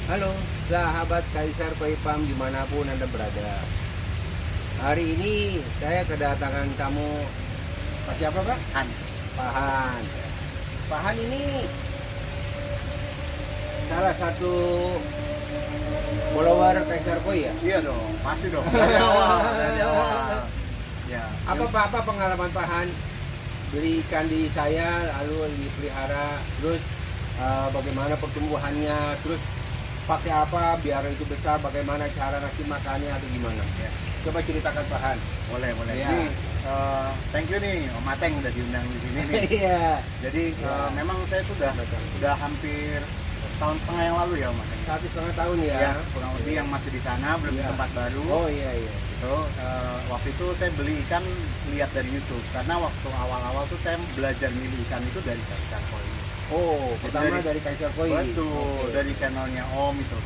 Halo, sahabat Kaisar Koi Farm dimanapun Anda berada. Hari ini saya kedatangan tamu. Pak siapa Pak? Hans. Pak Han. Pak Han ini salah satu follower Kaisar Koi ya? Iya dong, pasti dong. Dari awal, dari awal. Ya. Apa pengalaman Pak Han beli ikan di saya lalu dipelihara, terus bagaimana pertumbuhannya, terus pakai apa biar itu besar, bagaimana cara ngasih makannya atau gimana? Ya. Coba ceritakan Pak Han. Boleh. Ya. Ini thank you nih Om Mateng udah diundang di sini nih. Iya. Jadi memang saya tuh udah hampir setahun setengah yang lalu ya Om Mateng. 1,5 tahun ya. Ya, kurang lebih yang masih di sana, belum di Iya. tempat baru. Oh iya. Gitu. Waktu itu saya beli ikan lihat dari YouTube karena waktu awal-awal tuh saya belajar milih ikan itu dari Kaisar Koi. Oh, pertama dari Kaisar Koi. Betul, Oke. dari channelnya Om itu.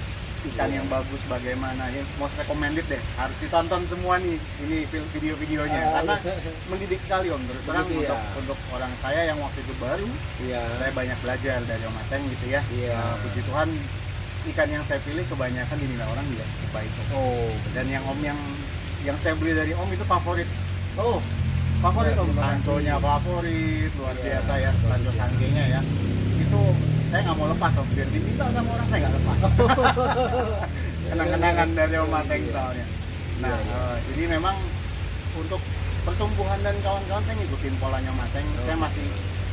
Ikan Iya. yang bagus bagaimana, yang most recommended deh, harus ditonton semua nih ini video-videonya karena mendidik sekali Om, terus terang Begitu ya. untuk orang saya yang waktu itu baru, Iya. saya banyak belajar dari Om Mateng gitu ya. Iya. Puji Tuhan ikan yang saya pilih kebanyakan dinilai orang juga baik Om. Oh, Dan yang Om yang saya beli dari Om itu favorit. oh, Favorit Ya, Om, terima kasih. Lanconya favorit, luar Iya, biasa ya, lanco iya. sangkenya ya. Itu saya nggak mau lepas Om, biar diminta sama orang saya nggak lepas. Kenang-kenangan dari Om Mateng soalnya. Nah, Iya. jadi memang untuk pertumbuhan dan kawan-kawan saya ngikutin polanya Om Mateng. Saya masih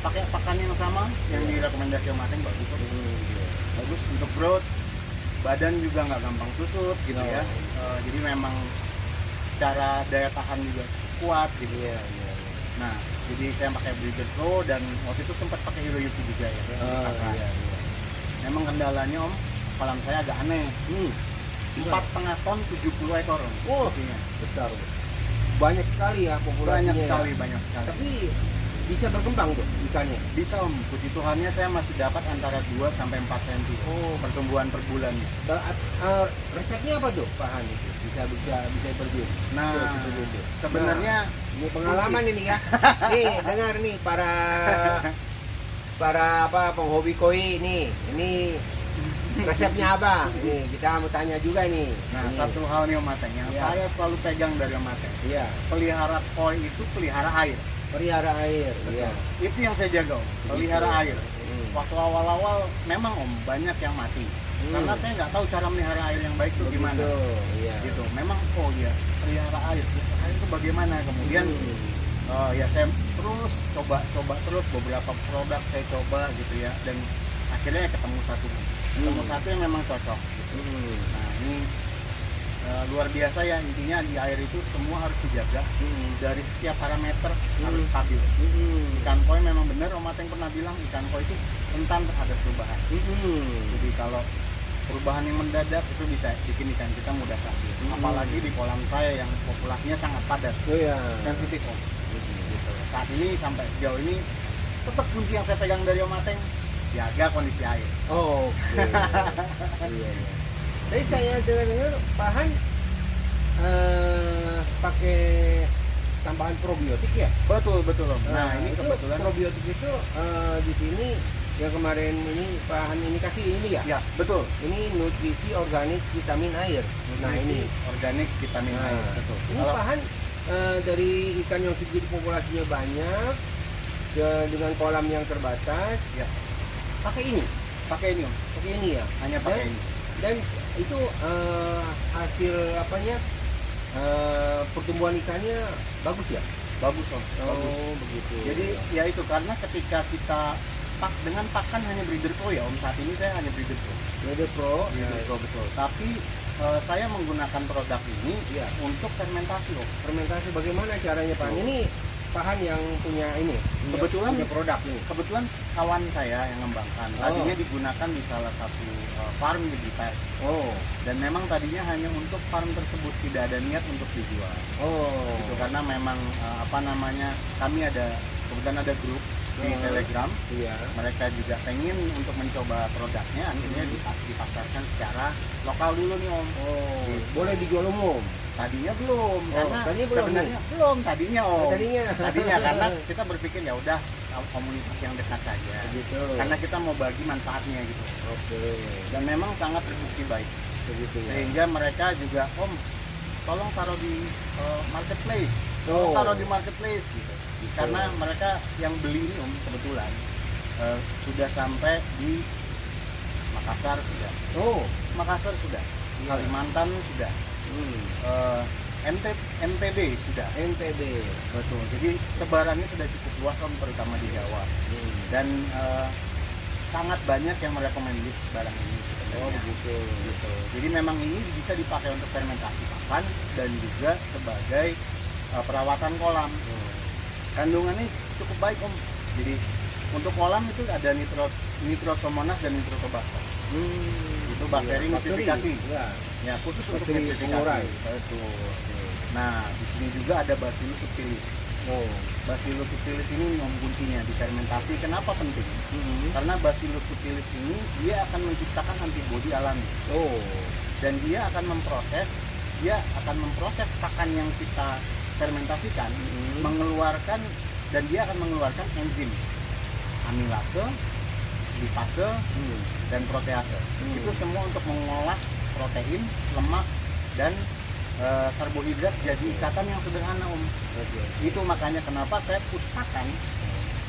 pakai pakan yang sama yang direkomendasi Om Mateng, bagus kok. Bagus untuk growth, badan juga nggak gampang susut gitu ya. Jadi memang secara daya tahan juga kuat gitu. Iya. Nah, jadi saya pakai Breeder Pro dan waktu itu sempat pakai Hero Yuki juga ya. Oh, Pakai. iya. Memang kendalanya Om, kolam saya agak aneh. 4,5 ton 70 ekor Om. Oh. Isinya. Besar. Banyak sekali ya populasinya. Banyak sekali. Tapi bisa berkembang tuh ikannya. Bisa Om, puji Tuhannya saya masih dapat antara 2 sampai 4 cm. Oh. Pertumbuhan per bulannya. Resepnya apa tuh Pak Han itu? Bisa berdiri. Nah, Gitu. sebenarnya Ini pengalaman ini ya. Nih, dengar nih para penghobi koi nih. Ini resepnya apa? Nih, kita mau tanya juga nih. nah, Ini. satu hal nih Om Mateng yang Iya. saya selalu pegang dari Om Mateng. Iya, Pelihara koi itu pelihara air. pelihara air. Iya. Itu yang saya jaga Om, pelihara Begitu. air. Hmm. Waktu awal-awal memang Om banyak yang mati. Karena saya nggak tahu cara melihara air yang baik itu Begitu, gimana. Iya. Gitu. Memang oh ya pelihara air itu bagaimana. Kemudian ya saya terus coba terus beberapa produk saya coba gitu ya, dan akhirnya ketemu satu yang memang cocok gitu. Nah ini luar biasa ya, intinya di air itu semua harus dijaga dari setiap parameter harus stabil. Ikan koi memang benar Om Mateng pernah bilang ikan koi itu rentan terhadap perubahan. Jadi kalau perubahan yang mendadak itu bisa bikin ikan kita mudah sakit. Apalagi di kolam saya yang populasinya sangat padat, Oh iya. sensitif Om. Gitu. Saat ini sampai sejauh ini tetap kunci yang saya pegang dari Om Mateng, jaga kondisi air. Oh, oke. Iya. Jadi saya dengar Pak Han pakai tambahan probiotik ya? Betul Om. Nah ini itu kebetulan probiotik itu di sini yang kemarin ini Pak Han ini kasih ini ya? ya betul. Ini nutrisi organik vitamin air. Nah ini. organik vitamin Nah, air. Betul. Ini Kalau Pak Han dari ikan yang segitu populasinya banyak dengan kolam yang terbatas, ya pakai ini, pakai ini Om, pakai ini ya. hanya pakai ini. Dan itu hasil apanya pertumbuhan ikannya bagus ya? Bagus Om, bagus. Oh begitu. Jadi ya itu karena ketika kita dengan pakan hanya Breeder Pro ya Om, saat ini saya hanya Breeder Pro. Breeder Pro. Breeder Pro betul. Tapi saya menggunakan produk ini Ya. untuk fermentasi Om. Fermentasi bagaimana caranya Pak? Ini Pak Han yang punya ini. Kebetulan punya produk ini. Kebetulan kawan saya yang mengembangkan. Oh. Tadinya digunakan di salah satu farm di Blitar. Oh. Dan memang tadinya hanya untuk farm tersebut, tidak ada niat untuk dijual. Oh. Gitu, karena memang kami kebetulan ada grup di Telegram. Iya. Mereka juga pengen untuk mencoba produknya, akhirnya dipasarkan secara lokal dulu nih Om. Oh. Gitu. Boleh dijual umum. Tadinya belum, karena tadinya belum sebenarnya belum tadinya Om. Tadinya. Tadinya karena kita berpikir ya udah komunitas yang dekat saja. Begitu. Karena kita mau bagi manfaatnya gitu. Oke. Dan memang sangat terbukti baik. Begitu ya. Sehingga mereka juga, Om, tolong taruh di marketplace. Tolong Oh. taruh di marketplace gitu. Karena mereka yang beli ini Om kebetulan sudah sampai di Makassar sudah. Oh. Makassar sudah. Iya. Kalimantan sudah. NTB sudah. NTB. Betul. Jadi sebarannya sudah cukup luas Om, terutama di Jawa. Dan sangat banyak yang merekomendasi barang ini sebenarnya. Oh begitu. Gitu. Jadi memang ini bisa dipakai untuk fermentasi pakan dan juga sebagai perawatan kolam. Kandungannya cukup baik Om. Jadi untuk kolam itu ada nitrosomonas dan nitrotobacter. Itu bakteri nitrifikasi. Ya. Ya, khusus untuk Bakteri nitrifikasi. pengurai. Betul. Nah, di sini juga ada Bacillus subtilis. Oh. Bacillus subtilis ini kuncinya di fermentasi. Kenapa penting? Karena Bacillus subtilis ini dia akan menciptakan antibodi alami. Oh. Dan dia akan memproses pakan yang kita fermentasikan, mengeluarkan, dan dia akan mengeluarkan enzim amilase, lipase, dan protease. Itu semua untuk mengolah protein, lemak, dan karbohidrat jadi ikatan yang sederhana Om. Itu makanya kenapa saya push pakan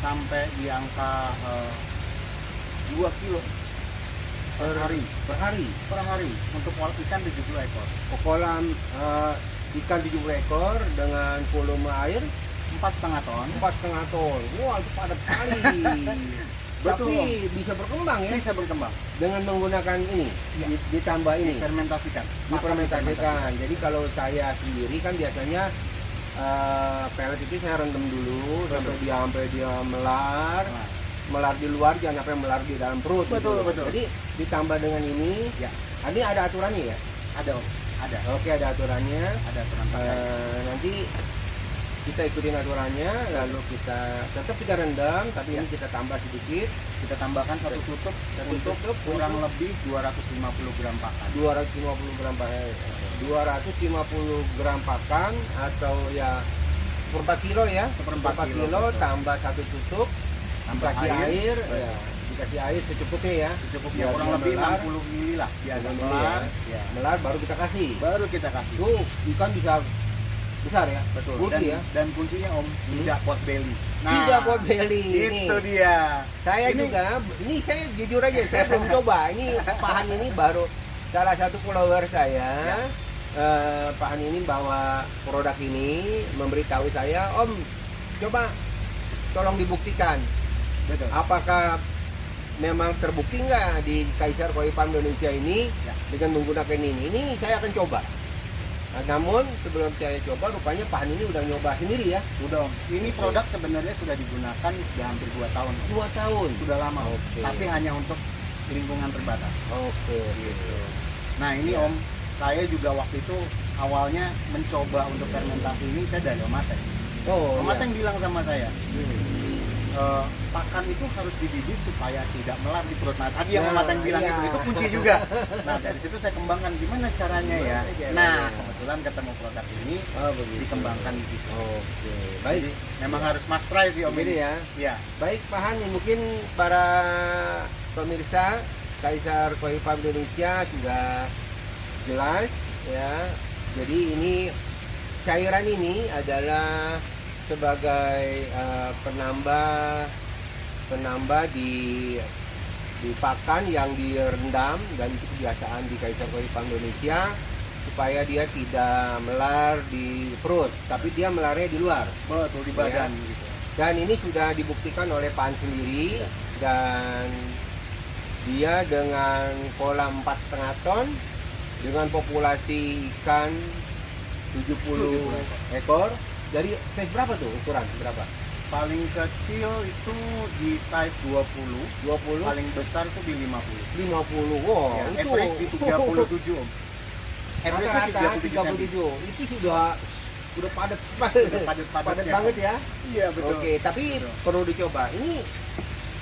sampai di angka 2 kilo per hari. Per hari untuk ikan 70 ekor. Kolam ikan 70 ekor dengan volume air 4,5 ton. 4,5 ton. Wah, itu padat sekali. Betul, Tapi bisa berkembang ya Bisa berkembang. dengan menggunakan ini, Iya. ditambah ini, Fermentasikan. difermentasikan. Jadi kalau saya sendiri kan biasanya pelet itu saya rendam dulu sampai dia melar. Nah, Melar di luar, jangan sampai melar di dalam perut. Betul, betul. Jadi ditambah dengan ini, Ya. Ini ada aturannya ya? ada Om. Ada. Oke, ada aturannya. Ada aturan pakan. Nanti kita ikutin aturannya, lalu tetap kita rendam, tapi ini kita tambah sedikit. Kita tambahkan satu tutup untuk kurang lebih 250 gram pakan. 250 gram pakan. 250 gram pakan atau ya seperempat kilo ya. Seperempat kilo, kilo betul. tambah satu tutup, Tambah dikasih air, betul. ya, dikasih air secukupnya ya. Secukupnya Biar kurang dia lebih melar. 60 ml lah. Dia agak 60 melar. Ya. Melar baru kita kasih. Baru kita kasih. Tuh ikan bisa besar ya. Betul. Multi ya. Dan kuncinya Om, tidak pot belly. Tidak pot belly. Itu Nih. dia. Saya Ini- juga, ini saya jujur aja, saya belum coba. Ini Pak Han ini baru salah satu follower saya. Ya. Pak Han ini bawa produk ini, memberitahu saya, Om, coba tolong dibuktikan. Betul. Apakah memang terbukti nggak di Kaisar Koi Farm Indonesia ini Ya. dengan menggunakan ini? Ini saya akan coba. Nah, namun sebelum saya coba, rupanya Pak Han ini udah nyoba sendiri ya. Udah Om. Ini produk sebenarnya sudah digunakan sudah hampir 2 tahun. 2 tahun. Sudah lama Om. Oke. Tapi hanya untuk lingkungan terbatas. Oke. Gitu. Nah ini Ya. Om, saya juga waktu itu awalnya mencoba untuk fermentasi ini saya dari Om Ateng. Oh, Om iya. Ateng bilang sama saya, Hmm. pakan itu harus dididik supaya tidak melar di perut. Nah tadi yang Om Nah, Ateng bilang iya. itu kunci juga. Nah dari situ saya kembangkan gimana caranya ya. Gimana caranya? Nah kebetulan ketemu produk ini Oh, begitu. dikembangkan di situ. Oke. Baik. Jadi memang harus must try sih Om Jadi ini. ya. Ya. Baik Pak Han, mungkin para pemirsa Kaisar Koi Farm Indonesia sudah jelas ya. Jadi ini cairan ini adalah sebagai penambah di pakan yang direndam, dan itu kebiasaan di Kaisar Koi Farm Indonesia supaya dia tidak melar di perut, tapi dia melarnya di luar. Betul di badan gitu. Dan ini sudah dibuktikan oleh Pak Han sendiri, dan dia dengan kolam 4,5 ton dengan populasi ikan 70 ekor. Jadi size berapa tuh, ukuran berapa? Paling kecil itu di size 20, 20, paling besar tuh di 50. 50. Wow, Ya, itu average di 37 Om. Average rata-rata 37 cm. 37. Itu sudah padat Sudah padat-padat padat ya. banget ya. Iya betul. Oke, tapi Betul. perlu dicoba. Ini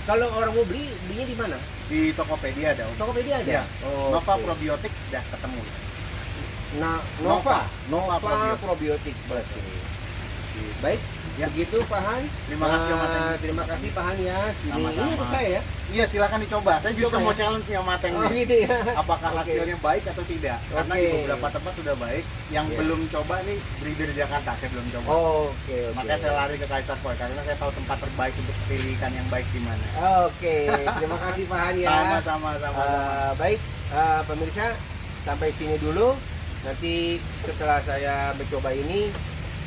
kalau orang mau belinya di mana? Di Tokopedia ada Om. Tokopedia Iya. aja. Nova Oke. Probiotik udah ketemu. Nah, Nova Nova Probiotik. Probiotik. Berarti. Baik, Ya. begitu Pak Han. Terima kasih, Om Ateng. Terima kasih Pak Han ya. Ini Sama-sama. untuk saya ya. Iya, silakan dicoba. Saya justru Coba mau ya? challenge nih sama Ateng Oh nih. gitu ya. Apakah Oke. hasilnya baik atau tidak? Karena di Oke. beberapa tempat sudah baik. Yang Iya. belum coba nih breeder Jakarta, saya belum coba. Oke. Makanya saya lari ke Kaisar Koi karena saya tahu tempat terbaik untuk pilih ikan yang baik di mana. Oke, terima kasih Pak Han ya. Sama-sama. Baik, pemirsa, sampai sini dulu. Nanti setelah saya mencoba ini,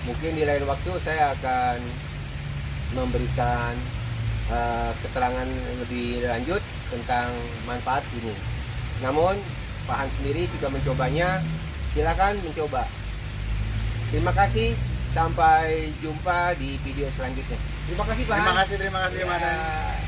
mungkin di lain waktu saya akan memberikan keterangan lebih lanjut tentang manfaat ini. Namun Pak Han sendiri juga mencobanya. Silakan mencoba. Terima kasih. Sampai jumpa di video selanjutnya. Terima kasih Pak Han. Terima kasih Mas. Ya.